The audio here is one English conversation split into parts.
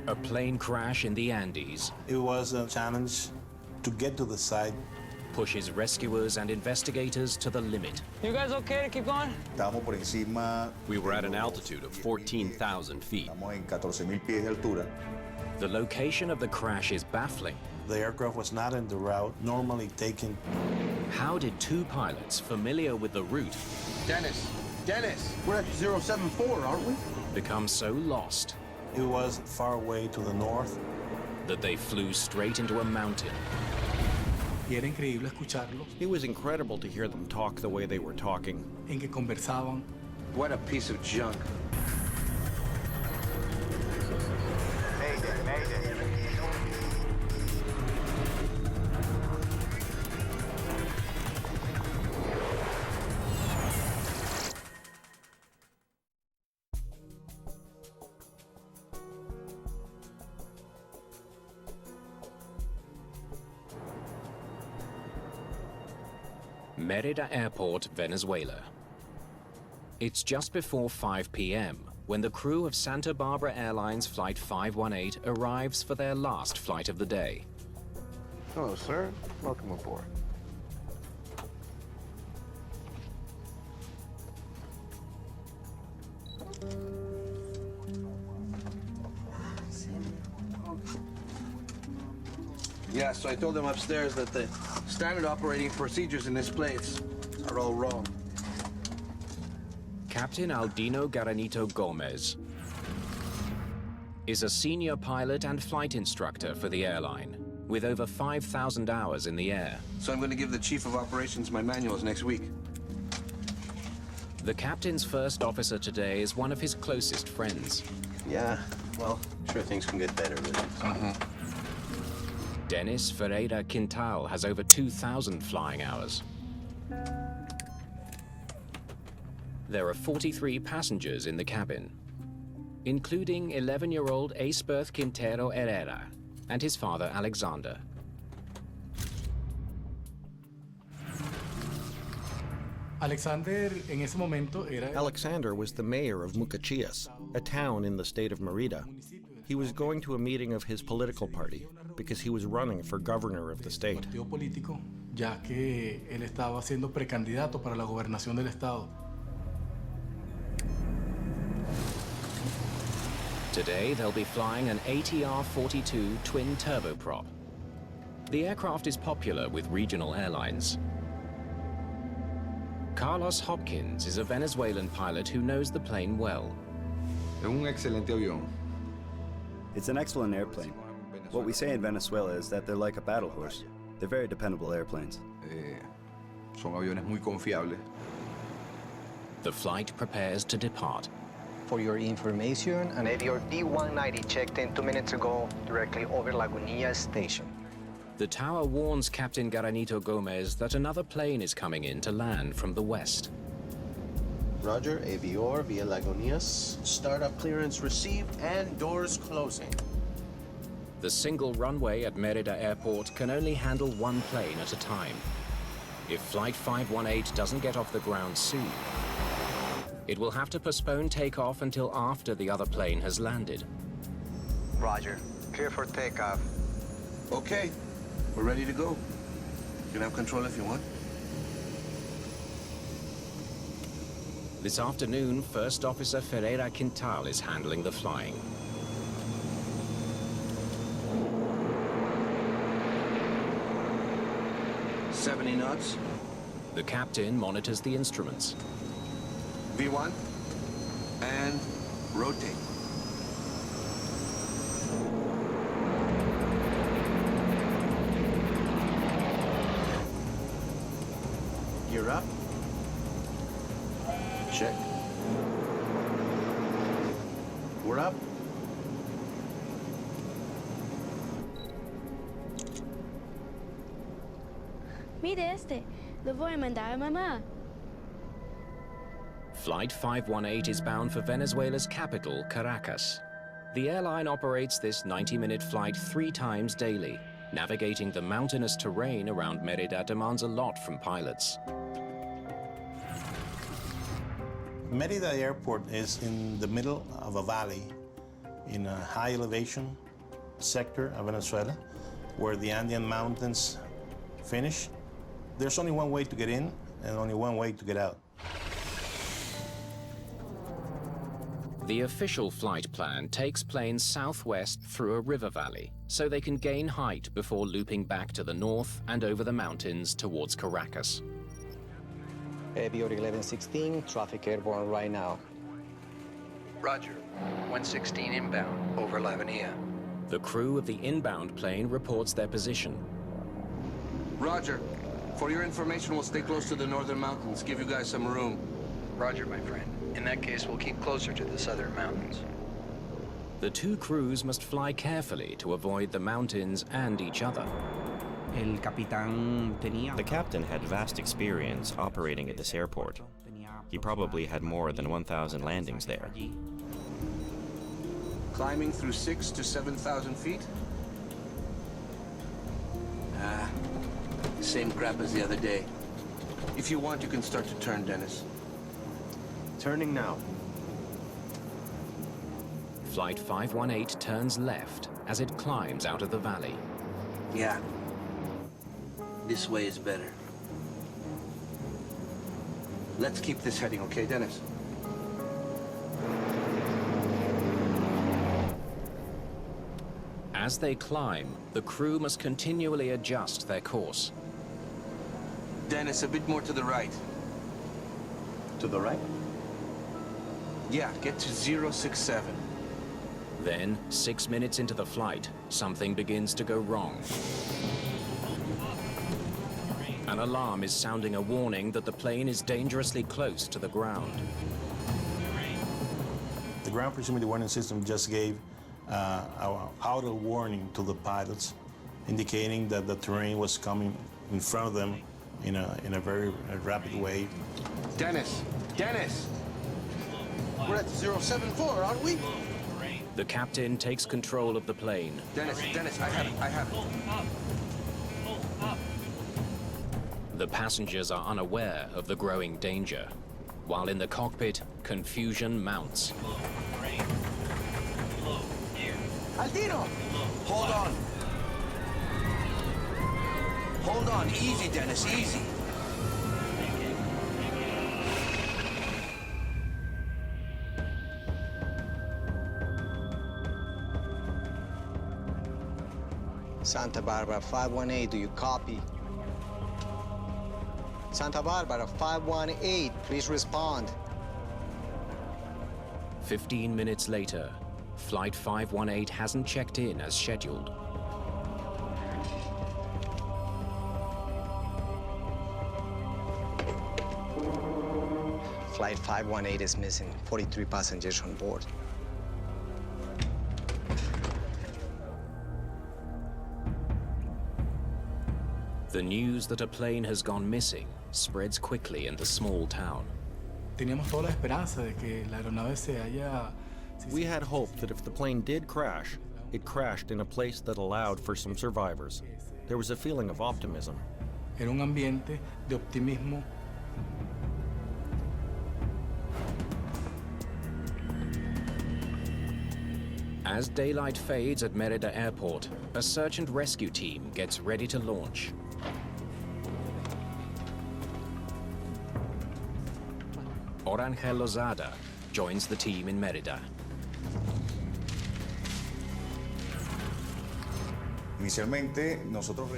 A plane crash in the Andes It was a challenge to get to the site. pushes rescuers and investigators to the limit. You guys okay to keep going? Estábamos por encima. We were at an altitude of 14,000 feet. Estamos en 14,000 pies de altura. The location of the crash is baffling. The aircraft was not in the route normally taken. How did two pilots familiar with the route Dennis, we're at 074, aren't we? become so lost It was far away to the north. that they flew straight into a mountain? Y era increíble escucharlos, It was incredible to hear them talk the way they were talking. en que conversaban. What a piece of junk. Mayday. Mérida Airport, Venezuela. It's just before 5 p.m. when the crew of Santa Barbara Airlines Flight 518 arrives for their last flight of the day. Hello, sir. Welcome aboard. Yeah, so I told them upstairs that the standard operating procedures in this place are all wrong. Captain Aldino Garanito Gomez is a senior pilot and flight instructor for the airline, with over 5,000 hours in the air. So I'm going to give the chief of operations my manuals next week. The captain's first officer today is one of his closest friends. Yeah, well, sure things can get better, but Dennis Ferreira Quintal has over 2,000 flying hours. There are 43 passengers in the cabin, including 11-year-old Aisberth Quintero Herrera and his father Alexander. Alexander en ese momento era Alexander was the mayor of Mucachias, a town in the state of Mérida. He was going to a meeting of his political party because he was running for governor of the state. partido político, ya que él estaba siendo precandidato para la gobernación del estado. Today, they'll be flying an ATR-42 twin turboprop. The aircraft is popular with regional airlines. Carlos Hopkins is a Venezuelan pilot who knows the plane well. Es un excelente avión. It's an excellent airplane. What we say in Venezuela is that they're like a battle horse. They're very dependable airplanes. Son aviones muy confiables. The flight prepares to depart. for your information, an Avior D-190 checked in 2 minutes ago directly over Lagunilla Station. The tower warns Captain Garanito Gomez that another plane is coming in to land from the west. Roger, Avior via Lagunillas. Startup clearance received and doors closing. The single runway at Mérida Airport can only handle one plane at a time. If Flight 518 doesn't get off the ground soon, it will have to postpone takeoff until after the other plane has landed. Roger. Clear for takeoff. Okay, we're ready to go. You can have control if you want. This afternoon, First Officer Ferreira Quintal is handling the flying. $70 knots. The captain monitors the instruments. V1. And rotate. Gear up. Check. We're up. Mire este, lo voy a mandar a mamá. Flight 518 is bound for Venezuela's capital, Caracas. The airline operates this 90-minute flight 3 times daily. Navigating the mountainous terrain around Mérida demands a lot from pilots. Mérida Airport is in the middle of a valley in a high elevation sector of Venezuela where the Andean mountains finish. There's only one way to get in and only one way to get out. The official flight plan takes planes southwest through a river valley so they can gain height before looping back to the north and over the mountains towards Caracas. Avior 1116, traffic airborne right now. Roger. 116 inbound, over La Avenida. The crew of the inbound plane reports their position. Roger. For your information, we'll stay close to the northern mountains, give you guys some room. Roger, my friend. In that case, we'll keep closer to the southern mountains. The two crews must fly carefully to avoid the mountains and each other. The captain had vast experience operating at this airport. He probably had more than 1,000 landings there. Climbing through 6,000 to 7,000 feet? Same crap as the other day. If you want, you can start to turn, Dennis. Turning now. Flight 518 turns left as it climbs out of the valley. Yeah. This way is better. Let's keep this heading, okay, Dennis? As they climb, the crew must continually adjust their course. Dennis, a bit more to the right. To the right? Yeah, get to 067. Then, 6 minutes into the flight, something begins to go wrong. An alarm is sounding a warning that the plane is dangerously close to the ground. The ground proximity warning system just gave our auto warning to the pilots, indicating that the terrain was coming in front of them in a very rapid way. Dennis! Dennis! We're at 074, aren't we? The captain takes control of the plane. Dennis, I have it. The passengers are unaware of the growing danger, while in the cockpit, confusion mounts. Altino! Hold on. Hold on, easy, Dennis, easy. Santa Barbara 518, do you copy? Santa Barbara 518, please respond. 15 minutes later, Flight 518 hasn't checked in as scheduled. Flight 518 is missing 43 passengers on board. The news that a plane has gone missing spreads quickly in the small town. Teníamos toda la esperanza de que la aeronave se haya... We had hope that if the plane did crash, it crashed in a place that allowed for some survivors. There was a feeling of optimism. Era un ambiente de optimismo. As daylight fades at Merida Airport, a search and rescue team gets ready to launch. Orangel Lozada joins the team in Merida.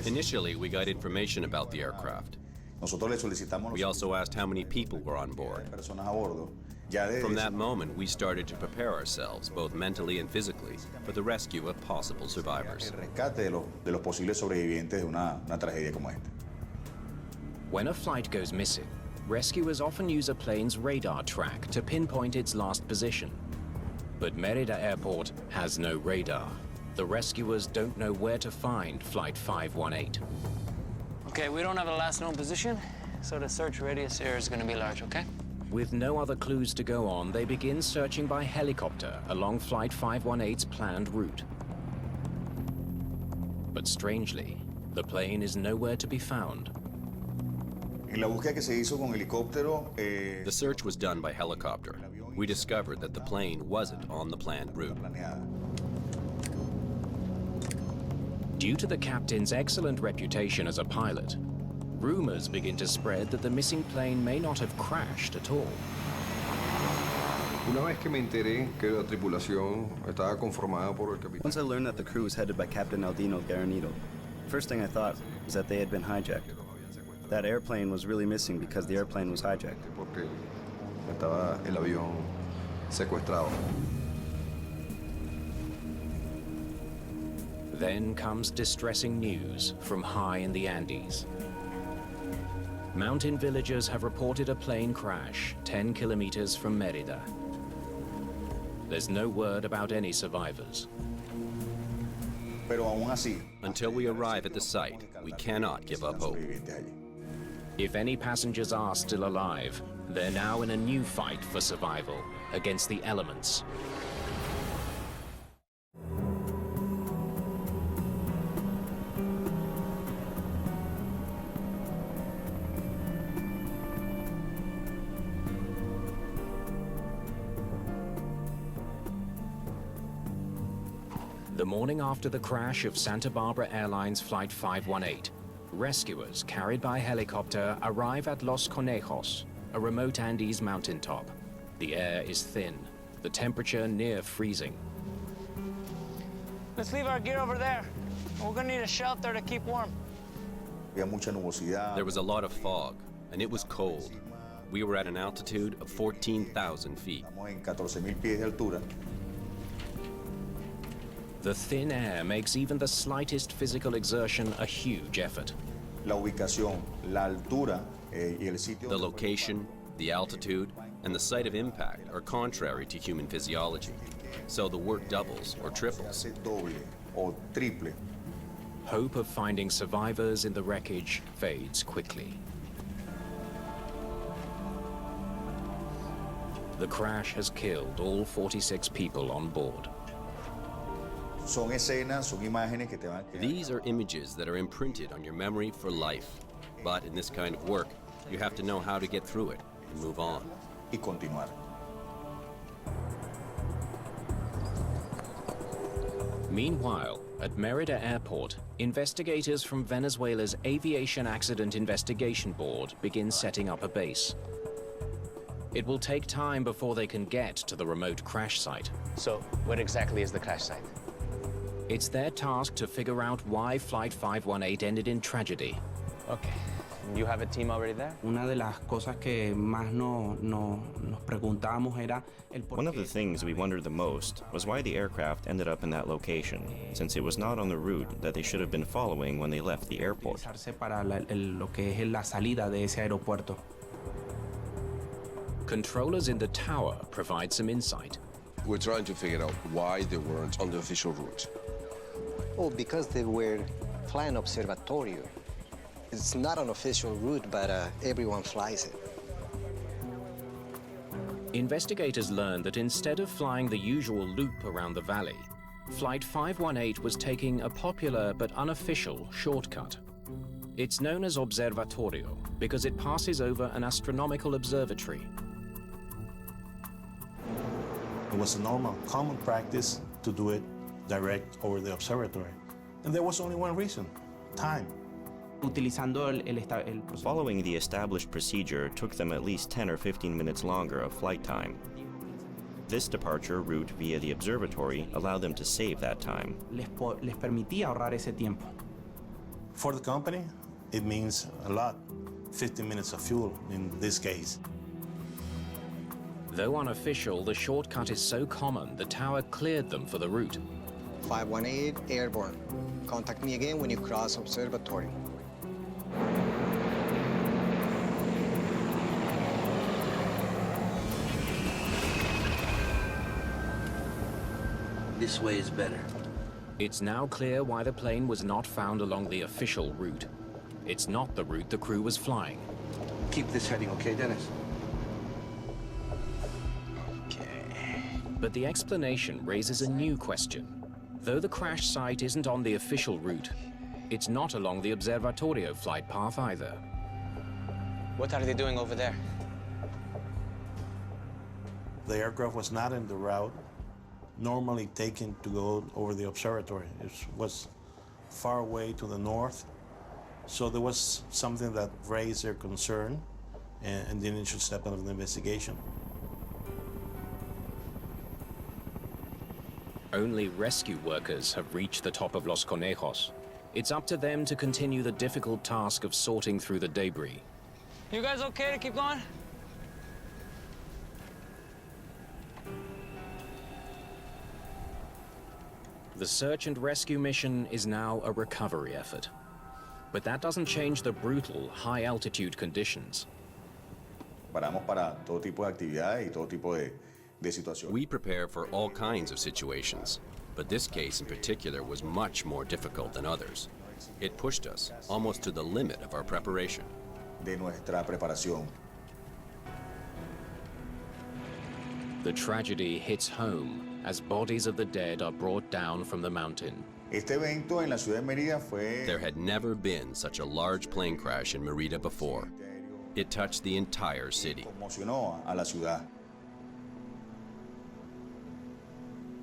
Initially, we got information about the aircraft. We also asked how many people were on board. From that moment, we started to prepare ourselves, both mentally and physically, for the rescue of possible survivors. When a flight goes missing, rescuers often use a plane's radar track to pinpoint its last position. But Merida Airport has no radar. The rescuers don't know where to find Flight 518. Okay, we don't have a last known position, so the search radius here is going to be large, okay? With no other clues to go on, they begin searching by helicopter along Flight 518's planned route. But strangely, the plane is nowhere to be found. The search was done by helicopter. we discovered that the plane wasn't on the planned route. Due to the captain's excellent reputation as a pilot, rumors begin to spread that the missing plane may not have crashed at all. Una vez que me enteré que la tripulación estaba conformada por el capitán. Once I learned that the crew was headed by Captain Aldino Garanito, first thing I thought was that they had been hijacked. That airplane was really missing because the airplane was hijacked. Porque estaba el avión secuestrado. Then comes distressing news from high in the Andes. Mountain villagers have reported a plane crash 10 kilometers from Mérida. There's no word about any survivors. Until we arrive at the site, we cannot give up hope. If any passengers are still alive, they're now in a new fight for survival against the elements. The morning after the crash of Santa Barbara Airlines Flight 518, rescuers carried by helicopter arrive at Los Conejos, a remote Andes mountaintop. The air is thin, the temperature near freezing. Let's leave our gear over there. We're gonna need a shelter to keep warm. There was a lot of fog, and it was cold. We were at an altitude of 14,000 feet. The thin air makes even the slightest physical exertion a huge effort. The location, the altitude, and the site of impact are contrary to human physiology, so the work doubles or triples. Hope of finding survivors in the wreckage fades quickly. The crash has killed all 46 people on board. These are images that are imprinted on your memory for life. But in this kind of work, you have to know how to get through it and move on. Meanwhile, at Mérida Airport, investigators from Venezuela's Aviation Accident Investigation Board begin setting up a base. It will take time before they can get to the remote crash site. So, where exactly is the crash site? It's their task to figure out why Flight 518 ended in tragedy. Okay. You have a team already there? Una de las cosas que más nos preguntábamos era el por One of the things we wondered the most was why the aircraft ended up in that location, since it was not on the route that they should have been following when they left the airport. Para lo que es la salida de ese aeropuerto. Controllers in the tower provide some insight. We're trying to figure out why they weren't on the official route. Oh, because they were flying observatorio. It's not an official route, but everyone flies it. Investigators learned that instead of flying the usual loop around the valley, Flight 518 was taking a popular but unofficial shortcut. It's known as Observatorio because it passes over an astronomical observatory. It was a normal, common practice to do it direct over the observatory. And there was only one reason: time. Following the established procedure took them at least 10 or 15 minutes longer of flight time. This departure route via the observatory allowed them to save that time. Les permitía ahorrar ese tiempo. For the company, it means a lot. 15 minutes of fuel in this case. Though unofficial, the shortcut is so common, the tower cleared them for the route. 518 airborne. Contact me again when you cross observatory. This way is better. It's now clear why the plane was not found along the official route. It's not the route the crew was flying. Keep this heading, okay, Dennis? But the explanation raises a new question. Though the crash site isn't on the official route, it's not along the Observatorio flight path either. What are they doing over there? The aircraft was not in the route normally taken to go over the observatory. It was far away to the north. So there was something that raised their concern and the initial step of the investigation. Only rescue workers have reached the top of Los Conejos. It's up to them to continue the difficult task of sorting through the debris. You guys okay to keep going? The search and rescue mission is now a recovery effort. But that doesn't change the brutal, high-altitude conditions. Paramos para todo tipo de actividades y todo tipo de situaciones. We prepare for all kinds of situations, but this case in particular was much more difficult than others. It pushed us almost to the limit of our preparation. De nuestra preparación. The tragedy hits home as bodies of the dead are brought down from the mountain. Este evento en la ciudad de Mérida fue... There had never been such a large plane crash in Mérida before. It touched the entire city. Conmocionó a la ciudad.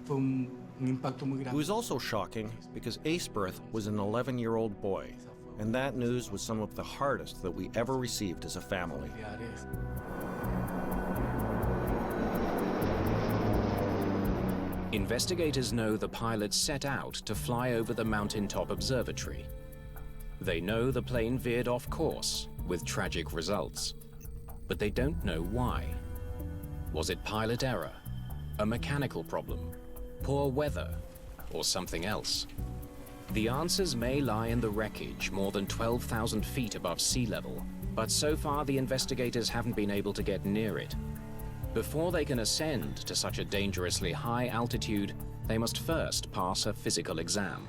It was also shocking because Aceberth was an 11-year-old boy, and that news was some of the hardest that we ever received as a family. Investigators know the pilots set out to fly over the mountaintop observatory. They know the plane veered off course, with tragic results. But they don't know why. Was it pilot error? A mechanical problem? Poor weather? Or something else? The answers may lie in the wreckage more than 12,000 feet above sea level, but so far the investigators haven't been able to get near it. Before they can ascend to such a dangerously high altitude, they must first pass a physical exam.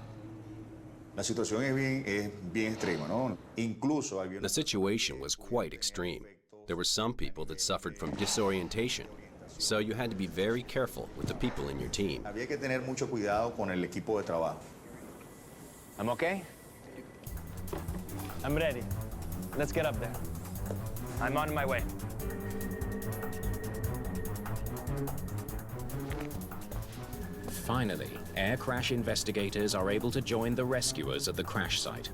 La situación es bien extrema, ¿no? Incluso the situation was quite extreme. There were some people that suffered from disorientation, so you had to be very careful with the people in your team. Había que tener mucho cuidado con el equipo de trabajo. I'm okay? I'm ready. Let's get up there. I'm on my way. Finally, air crash investigators are able to join the rescuers at the crash site.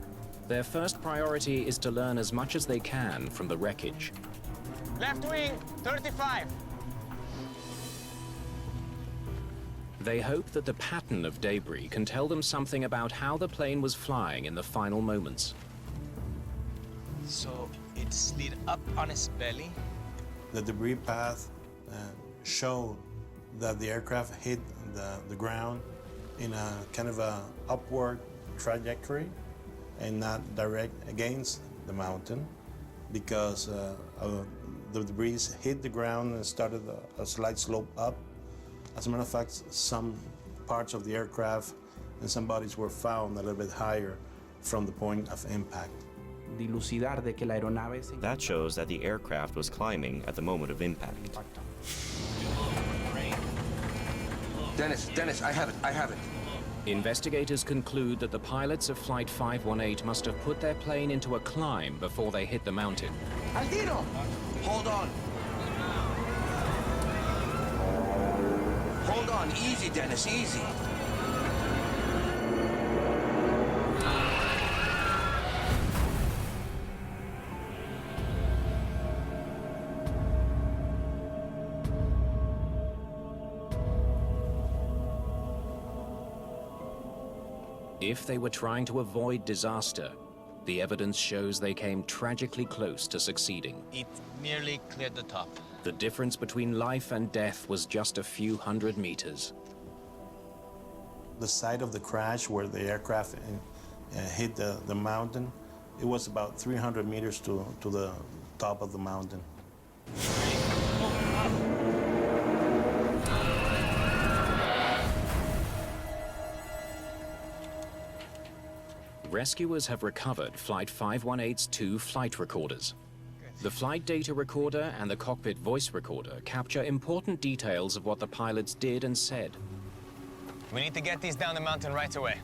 Their first priority is to learn as much as they can from the wreckage. Left wing, 35. They hope that the pattern of debris can tell them something about how the plane was flying in the final moments. So it slid up on its belly? The debris path showed that the aircraft hit the ground in a kind of a upward trajectory and not direct against the mountain, because the debris hit the ground and started a slight slope up. As a matter of fact, some parts of the aircraft and some bodies were found a little bit higher from the point of impact. That shows that the aircraft was climbing at the moment of impact. Dennis, I have it. Investigators conclude that the pilots of Flight 518 must have put their plane into a climb before they hit the mountain. Aldino! Hold on. Hold on, easy, Dennis, easy. If they were trying to avoid disaster, the evidence shows they came tragically close to succeeding. It nearly cleared the top. The difference between life and death was just a few hundred meters. The site of the crash where the aircraft hit the mountain, it was about 300 meters to the top of the mountain. Rescuers have recovered Flight 518's 2 flight recorders. The flight data recorder and the cockpit voice recorder capture important details of what the pilots did and said. We need to get these down the mountain right away.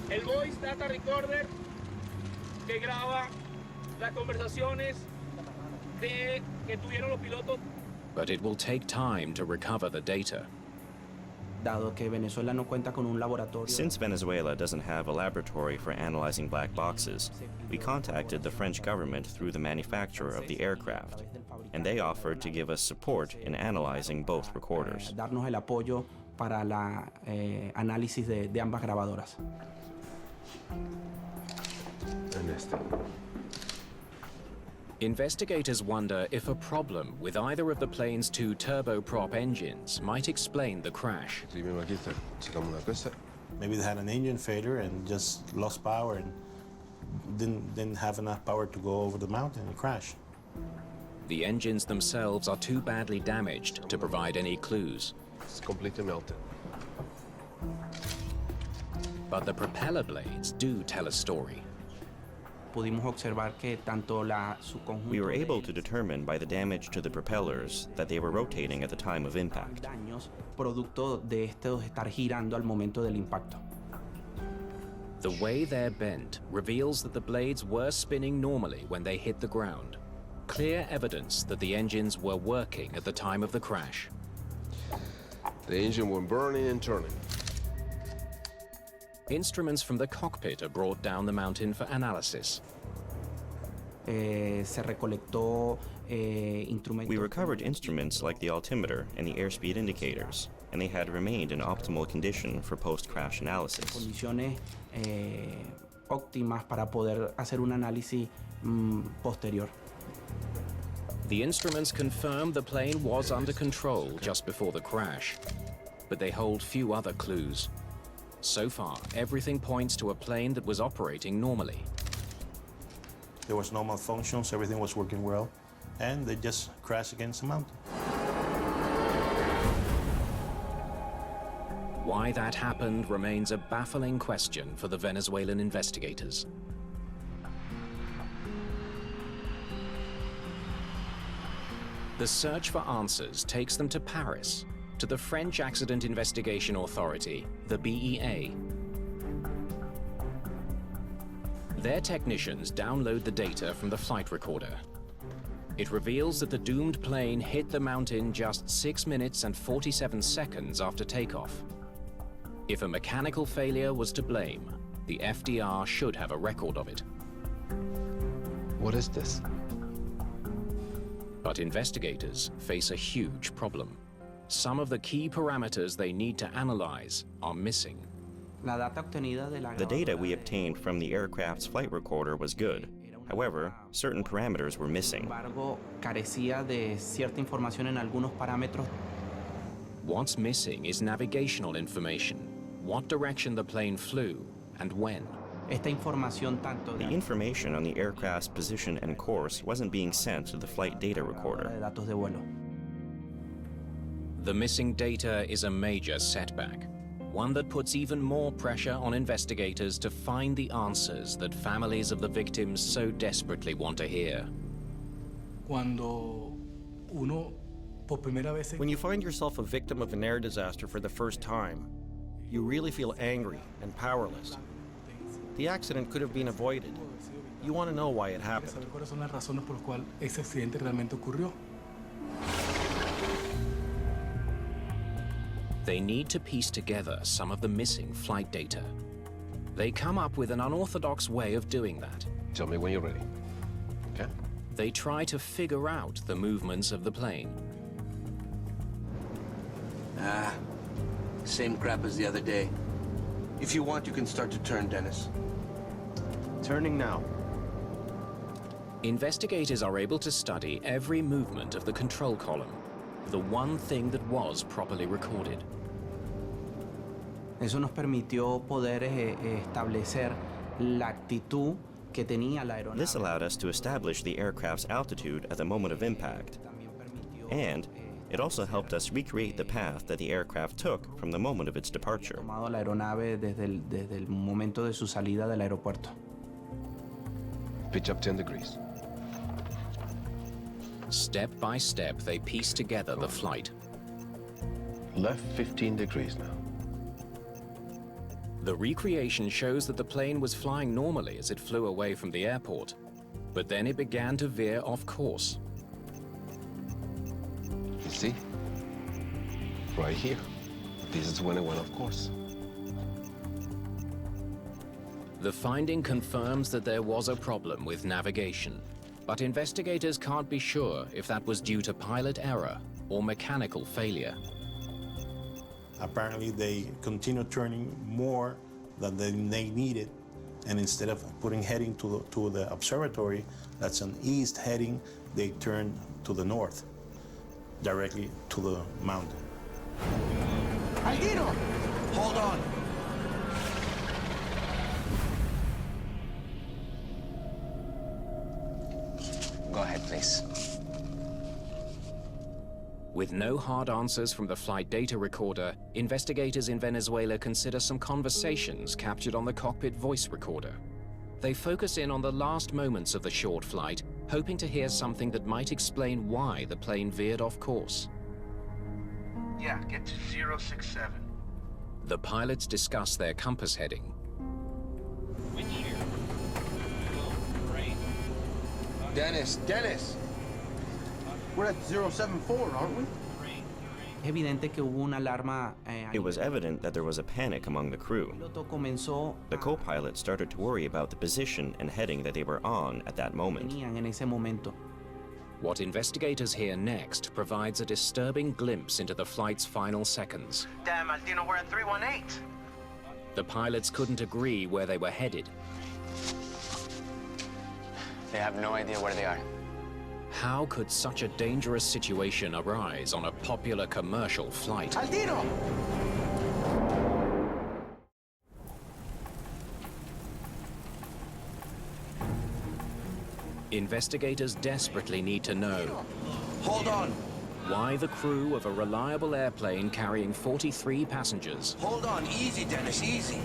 El voice data recorder que graba las conversaciones But it will take time to recover the data. Since Venezuela doesn't have a laboratory for analyzing black boxes, we contacted the French government through the manufacturer of the aircraft, and they offered to give us support in analyzing both recorders. Darnos el apoyo para la análisis de ambas grabadoras. Investigators wonder if a problem with either of the plane's two turboprop engines might explain the crash. Maybe they had an engine failure and just lost power and didn't have enough power to go over the mountain and crash. The engines themselves are too badly damaged to provide any clues. It's completely melted. But the propeller blades do tell a story. We were able to determine by the damage to the propellers that they were rotating at the time of impact. Producto de estos estar girando al momento del impacto. The way they're bent reveals that the blades were spinning normally when they hit the ground. Clear evidence that the engines were working at the time of the crash. The engine was burning and turning. Instruments from the cockpit are brought down the mountain for analysis. We recovered instruments like the altimeter and the airspeed indicators, and they had remained in optimal condition for post-crash analysis. Condiciones óptimas para poder hacer un análisis posterior. The instruments confirm the plane was under control just before the crash, but they hold few other clues. So far, everything points to a plane that was operating normally. There was no malfunctions, everything was working well, and they just crashed against the mountain. Why that happened remains a baffling question for the Venezuelan investigators. The search for answers takes them to Paris, to the French Accident Investigation Authority, the BEA. Their technicians download the data from the flight recorder. It reveals that the doomed plane hit the mountain just 6 minutes and 47 seconds after takeoff. If a mechanical failure was to blame, the FDR should have a record of it. What is this? But investigators face a huge problem. Some of the key parameters they need to analyze are missing. The data we obtained from the aircraft's flight recorder was good. However, certain parameters were missing. What's missing is navigational information. What direction the plane flew and when. The information on the aircraft's position and course wasn't being sent to the flight data recorder. The missing data is a major setback, one that puts even more pressure on investigators to find the answers that families of the victims so desperately want to hear. When you find yourself a victim of an air disaster for the first time, you really feel angry and powerless. The accident could have been avoided. You want to know why it happened. They need to piece together some of the missing flight data. They come up with an unorthodox way of doing that. Tell me when you're ready. Okay? They try to figure out the movements of the plane. Same crap as the other day. If you want, you can start to turn, Dennis. Turning now. Investigators are able to study every movement of the control column, the one thing that was properly recorded. Eso nos permitió poder establecer la actitud que tenía la aeronave. This allowed us to establish the aircraft's altitude at the moment of impact. And it also helped us recreate the path that the aircraft took from the moment of its departure. Tomado la aeronave desde el momento de su salida del aeropuerto. Pitch up 10 degrees. Step by step, they piece together the flight. Left 15 degrees now. The recreation shows that the plane was flying normally as it flew away from the airport, but then it began to veer off course. Right here. This is when it went off course. The finding confirms that there was a problem with navigation, but investigators can't be sure if that was due to pilot error or mechanical failure. Apparently, they continued turning more than they needed, and instead of putting heading to the observatory, that's an east heading, they turned to the north, directly to the mountain. Aldino! Hold on. Go ahead, please. With no hard answers from the flight data recorder, investigators in Venezuela consider some conversations captured on the cockpit voice recorder. They focus in on the last moments of the short flight, hoping to hear something that might explain why the plane veered off course. Yeah, get to 067. The pilots discuss their compass heading. Dennis! We're at 074, aren't we? Es evidente que hubo una alarma. It was evident that there was a panic among the crew. The co-pilot started to worry about the position and heading that they were on at that moment. En ese momento. What investigators hear next provides a disturbing glimpse into the flight's final seconds. Damn, Aldino, we're at 318. The pilots couldn't agree where they were headed. They have no idea where they are. How could such a dangerous situation arise on a popular commercial flight? Aldino! Investigators desperately need to know. Hold on. Why the crew of a reliable airplane carrying 43 passengers Hold on. Easy, Dennis, easy.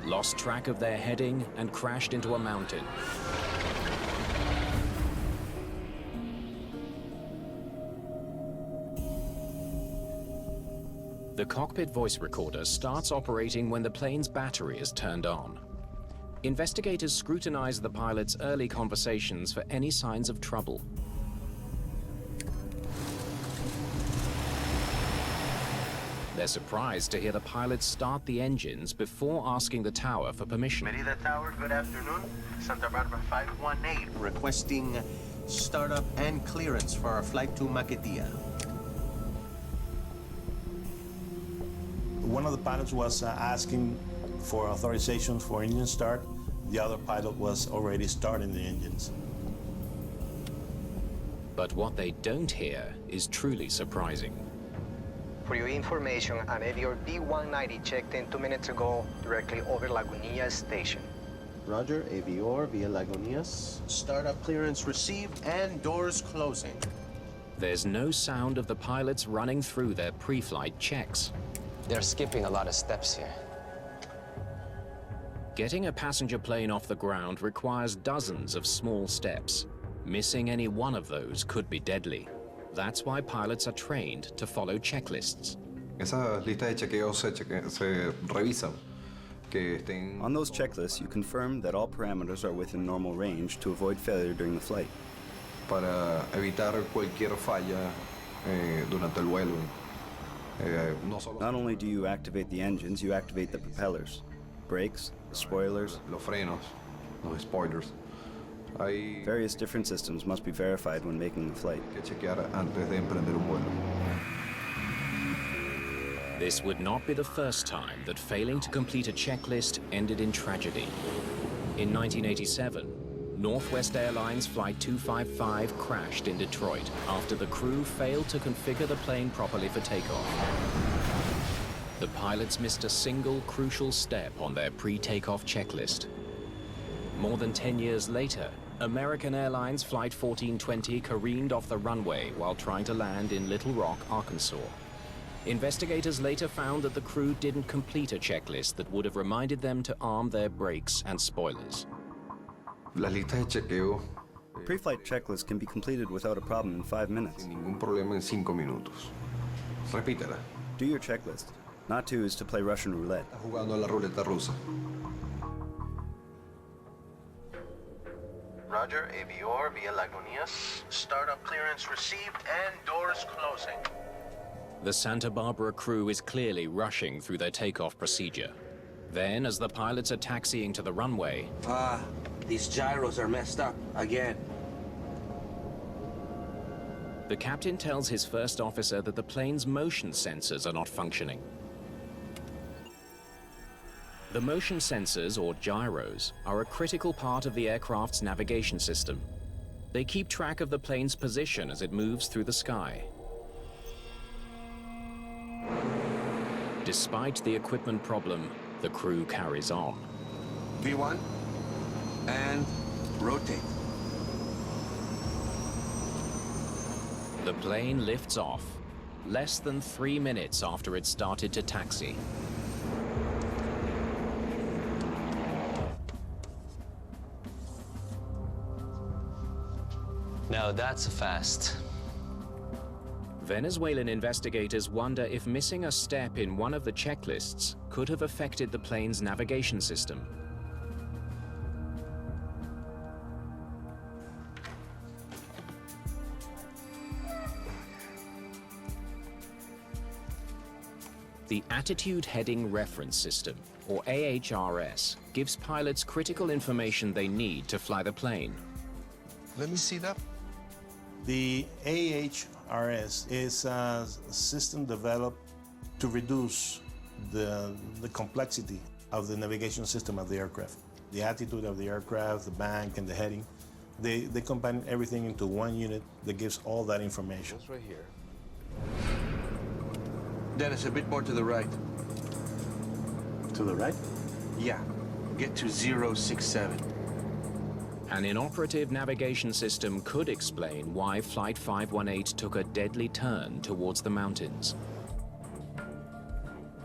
lost track of their heading and crashed into a mountain. The cockpit voice recorder starts operating when the plane's battery is turned on. Investigators scrutinize the pilot's early conversations for any signs of trouble. They're surprised to hear the pilot start the engines before asking the tower for permission. Merida Tower, good afternoon. Santa Barbara 518, requesting startup and clearance for our flight to Maquetía. One of the pilots was asking for authorization for engine start. The other pilot was already starting the engines. But what they don't hear is truly surprising. For your information, an Avior B-190 checked in 2 minutes ago directly over Lagunillas Station. Roger, Avior via Lagunitas. Startup clearance received and doors closing. There's no sound of the pilots running through their pre-flight checks. They're skipping a lot of steps here. Getting a passenger plane off the ground requires dozens of small steps. Missing any one of those could be deadly. That's why pilots are trained to follow checklists. Esa lista de chequeo se revisa. On those checklists, you confirm that all parameters are within normal range to avoid failure during the flight. Para evitar cualquier falla durante el vuelo. Not only do you activate the engines, you activate the propellers, brakes, the spoilers, los frenos, los spoilers. Various different systems must be verified when making the flight. Que chequear antes de emprender un vuelo. This would not be the first time that failing to complete a checklist ended in tragedy. In 1987, Northwest Airlines Flight 255 crashed in Detroit after the crew failed to configure the plane properly for takeoff. The pilots missed a single crucial step on their pre-takeoff checklist. More than 10 years later, American Airlines Flight 1420 careened off the runway while trying to land in Little Rock, Arkansas. Investigators later found that the crew didn't complete a checklist that would have reminded them to arm their brakes and spoilers. Las listas de chequeo. Pre-flight checklists can be completed without a problem in 5 minutes. Sin ningún problema en 5 minutos. Repítela. Do your checklist. Not to is to play Russian roulette. Está jugando a la ruleta rusa. Roger, Avior via Lagunitas. Startup clearance received and doors closing. The Santa Barbara crew is clearly rushing through their takeoff procedure. Then, as the pilots are taxiing to the runway... These gyros are messed up again. The captain tells his first officer that the plane's motion sensors are not functioning. The motion sensors, or gyros, are a critical part of the aircraft's navigation system. They keep track of the plane's position as it moves through the sky. Despite the equipment problem, the crew carries on. V1, and rotate. The plane lifts off, less than 3 minutes after it started to taxi. Now that's fast. Venezuelan investigators wonder if missing a step in one of the checklists could have affected the plane's navigation system. The Attitude Heading Reference System, or AHRS, gives pilots critical information they need to fly the plane. Let me see that. The AHRS is a system developed to reduce the complexity of the navigation system of the aircraft. The attitude of the aircraft, the bank, and the heading, they combine everything into one unit that gives all that information. That's right here. Dennis, a bit more to the right. To the right? Yeah. Get to 067. An inoperative navigation system could explain why Flight 518 took a deadly turn towards the mountains.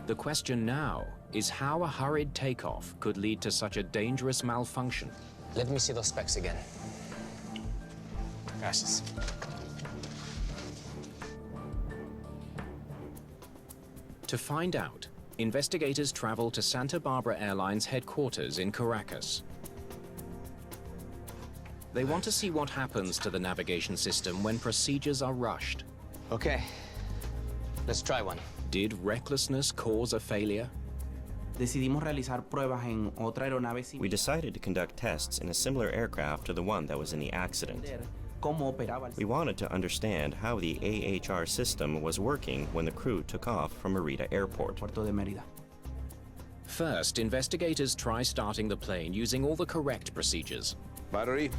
The question now is how a hurried takeoff could lead to such a dangerous malfunction. Let me see those specs again. Gracias. To find out, investigators travel to Santa Barbara Airlines headquarters in Caracas. They want to see what happens to the navigation system when procedures are rushed. Okay, let's try one. Did recklessness cause a failure? Decidimos realizar pruebas en otra aeronave similar. We decided to conduct tests in a similar aircraft to the one that was in the accident. We wanted to understand how the AHR system was working when the crew took off from Merida Airport. First, investigators try starting the plane using all the correct procedures. Battery.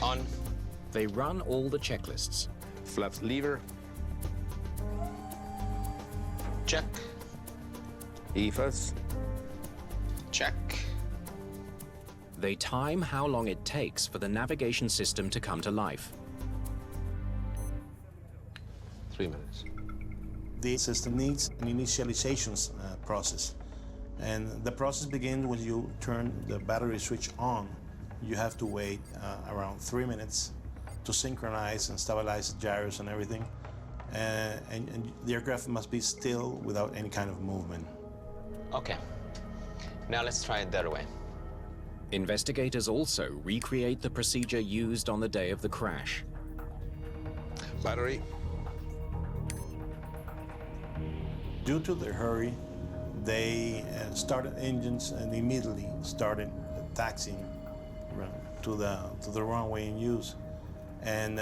On. They run all the checklists. Flaps lever. Check. EFAS. Check. They time how long it takes for the navigation system to come to life. 3 minutes. The system needs an initialization process. And the process begins when you turn the battery switch on. You have to wait around 3 minutes to synchronize and stabilize the gyros and everything. And the aircraft must be still without any kind of movement. Okay. Now let's try it the other way. Investigators also recreate the procedure used on the day of the crash. Battery. Due to their hurry, they started engines and immediately started taxiing to the runway in use. And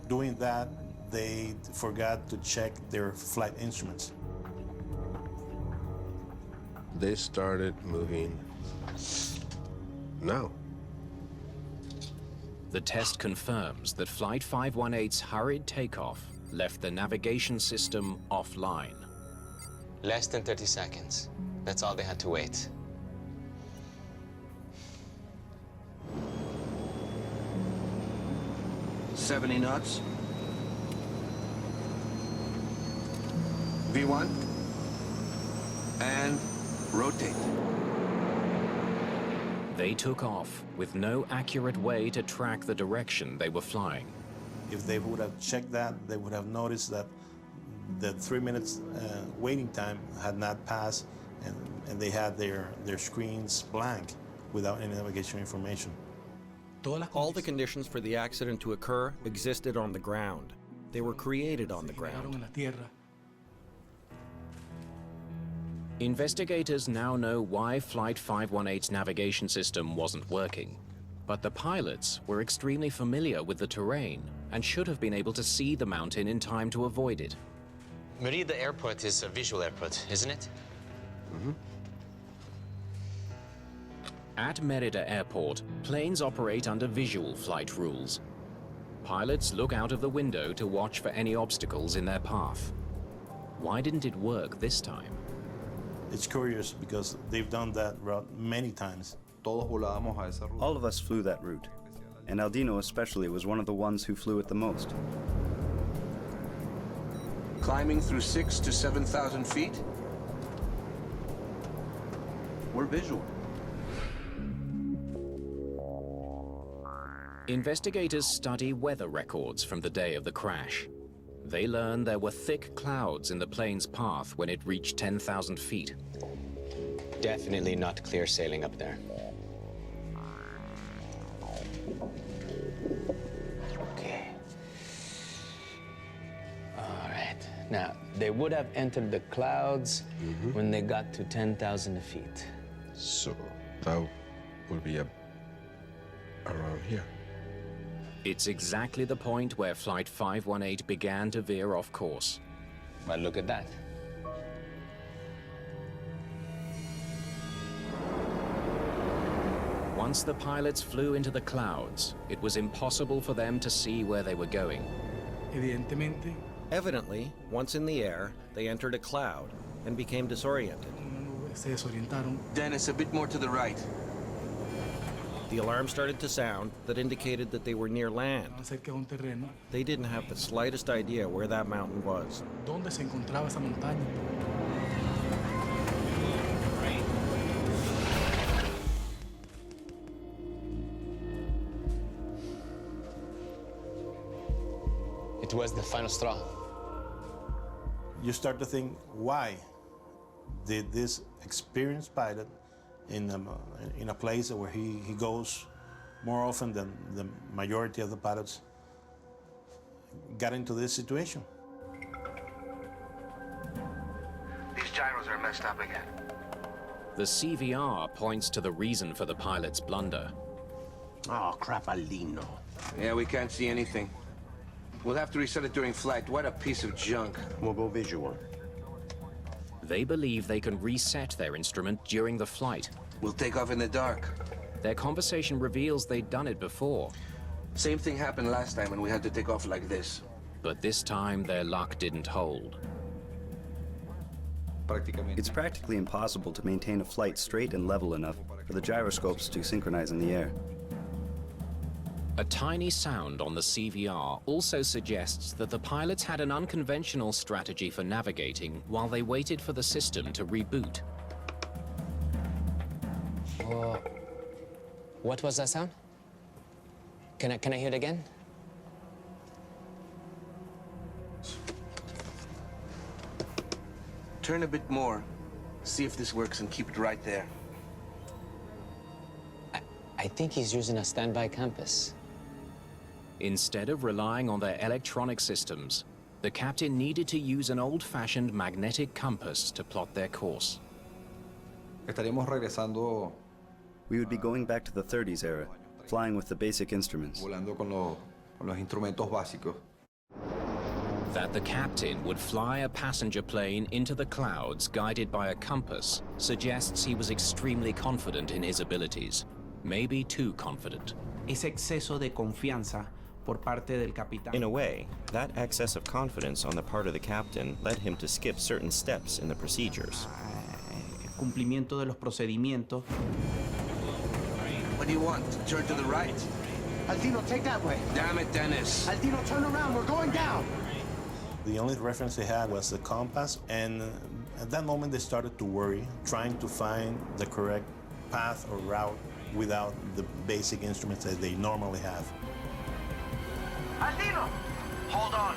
doing that, they forgot to check their flight instruments. They started moving now. The test confirms that Flight 518's hurried takeoff left the navigation system offline. Less than 30 seconds. That's all they had to wait. $70 knots. V1, and rotate. They took off with no accurate way to track the direction they were flying. If they would have checked that, they would have noticed that the 3 minutes waiting time had not passed, and they had their screens blank without any navigation information. All the conditions for the accident to occur existed on the ground. They were created on the ground. En la tierra. Investigators now know why Flight 518's navigation system wasn't working. But the pilots were extremely familiar with the terrain and should have been able to see the mountain in time to avoid it. Merida Airport is a visual airport, isn't it? Mm-hmm. At Merida Airport, planes operate under visual flight rules. Pilots look out of the window to watch for any obstacles in their path. Why didn't it work this time? It's curious because they've done that route many times. All of us flew that route, and Aldino especially was one of the ones who flew it the most. Climbing through 6,000 to 7,000 feet? We're visual. Investigators study weather records from the day of the crash. They learn there were thick clouds in the plane's path when it reached 10,000 feet. Definitely not clear sailing up there. Okay. All right. Now, they would have entered the clouds when they got to 10,000 feet. So that would be around here. It's exactly the point where Flight 518 began to veer off course. But look at that. Once the pilots flew into the clouds, it was impossible for them to see where they were going. Evidently, once in the air, they entered a cloud and became disoriented. Dennis, a bit more to the right. The alarm started to sound that indicated that they were near land. They didn't have the slightest idea where that mountain was. ¿Dónde se encontraba esa montaña? It was the final straw. You start to think, why did this experienced pilot in a place where he goes more often than the majority of the pilots got into this situation? These gyros are messed up again. The CVR points to the reason for the pilot's blunder. Oh, crap, Aldino. Yeah, we can't see anything. We'll have to reset it during flight. What a piece of junk. We'll go visual. They believe they can reset their instrument during the flight. We'll take off in the dark. Their conversation reveals they'd done it before. Same thing happened last time when we had to take off like this. But this time, their luck didn't hold. It's practically impossible to maintain a flight straight and level enough for the gyroscopes to synchronize in the air. A tiny sound on the CVR also suggests that the pilots had an unconventional strategy for navigating while they waited for the system to reboot. Whoa. What was that sound? Can I hear it again? Turn a bit more. See if this works and keep it right there. I think he's using a standby compass. Instead of relying on their electronic systems, the captain needed to use an old-fashioned magnetic compass to plot their course. We would be going back to the 30s era, flying with the basic instruments. That the captain would fly a passenger plane into the clouds guided by a compass suggests he was extremely confident in his abilities, maybe too confident. Ese exceso de confianza por parte del capitán. In a way, that excess of confidence on the part of the captain led him to skip certain steps in the procedures. Cumplimiento de los procedimientos. What do you want? Turn to the right? Aldino, take that way. Damn it, Dennis. Aldino, turn around. We're going down. The only reference they had was the compass, and at that moment they started to worry, trying to find the correct path or route without the basic instruments that they normally have. Aldino! Hold on.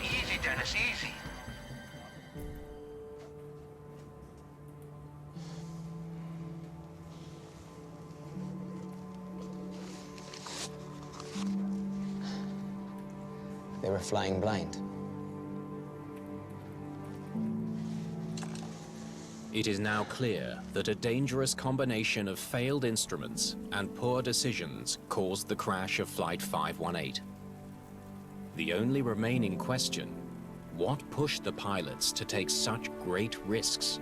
Easy, Dennis, easy. They were flying blind. It is now clear that a dangerous combination of failed instruments and poor decisions caused the crash of Flight 518. The only remaining question, what pushed the pilots to take such great risks?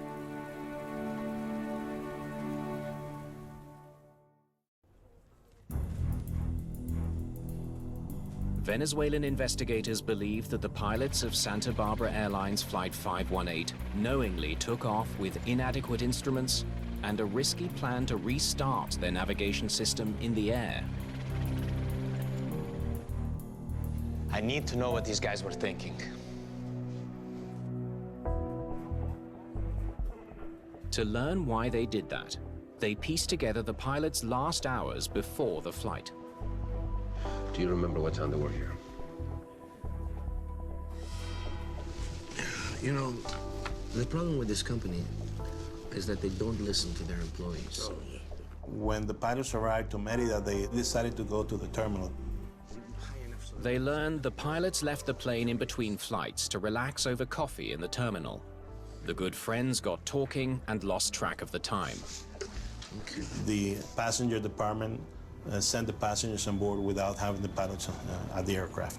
Venezuelan investigators believe that the pilots of Santa Barbara Airlines Flight 518 knowingly took off with inadequate instruments and a risky plan to restart their navigation system in the air. I need to know what these guys were thinking. To learn why they did that, they pieced together the pilots' last hours before the flight. Do you remember what time they were here? You know, the problem with this company is that they don't listen to their employees. When the pilots arrived to Merida, they decided to go to the terminal. They learned the pilots left the plane in between flights to relax over coffee in the terminal. The good friends got talking and lost track of the time. The passenger department sent the passengers on board without having the pilots at the aircraft.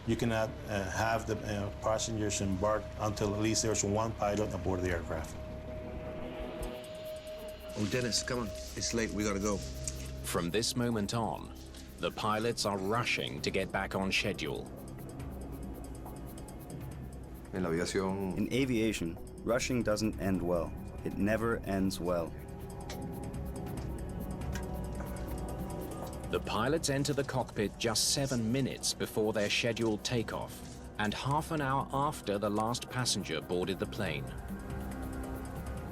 You cannot have the passengers embark until at least there's one pilot aboard the aircraft. Oh, Dennis, come on. It's late. We gotta go. From this moment on, the pilots are rushing to get back on schedule. In aviation, rushing doesn't end well. It never ends well. The pilots enter the cockpit just 7 minutes before their scheduled takeoff, and half an hour after the last passenger boarded the plane.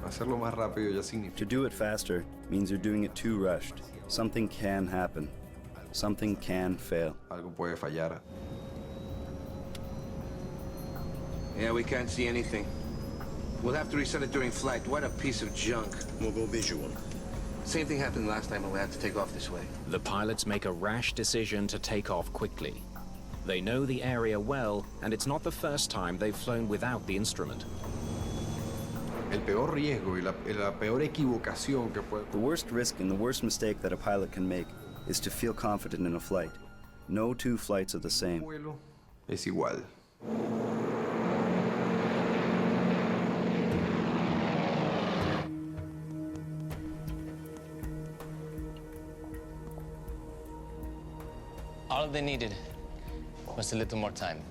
To do it faster means you're doing it too rushed. Something can happen. Something can fail. Yeah, we can't see anything. We'll have to reset it during flight. What a piece of junk. We'll go visual. Same thing happened last time when we had to take off this way. The pilots make a rash decision to take off quickly. They know the area well, and it's not the first time they've flown without the instrument. The worst risk and the worst mistake that a pilot can make is to feel confident in a flight. No two flights are the same. Es igual. All they needed was a little more time.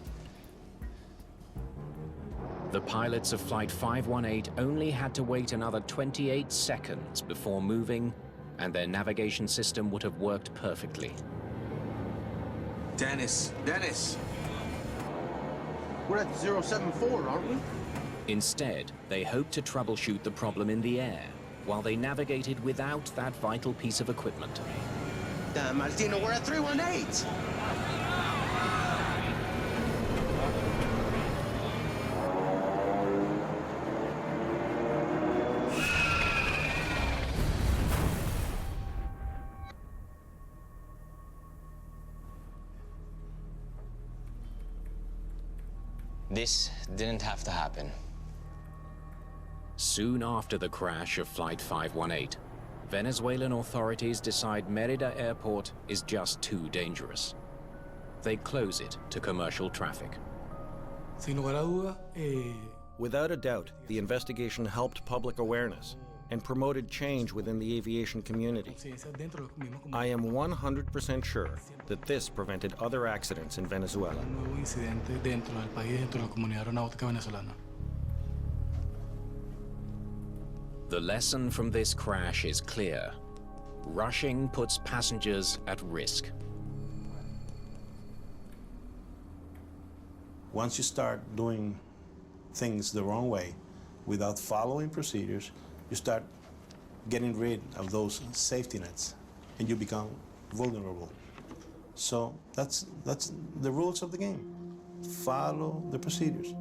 The pilots of Flight 518 only had to wait another 28 seconds before moving, and their navigation system would have worked perfectly. Dennis! We're at 074, aren't we? Instead, they hoped to troubleshoot the problem in the air, while they navigated without that vital piece of equipment. Damn, Martino, we're at 318! This didn't have to happen. Soon after the crash of Flight 518, Venezuelan authorities decide Merida Airport is just too dangerous. They close it to commercial traffic. Without a doubt, the investigation helped public awareness and promoted change within the aviation community. I am 100% sure that this prevented other accidents in Venezuela. The lesson from this crash is clear. Rushing puts passengers at risk. Once you start doing things the wrong way, without following procedures, you start getting rid of those safety nets, and you become vulnerable. So that's the rules of the game. Follow the procedures.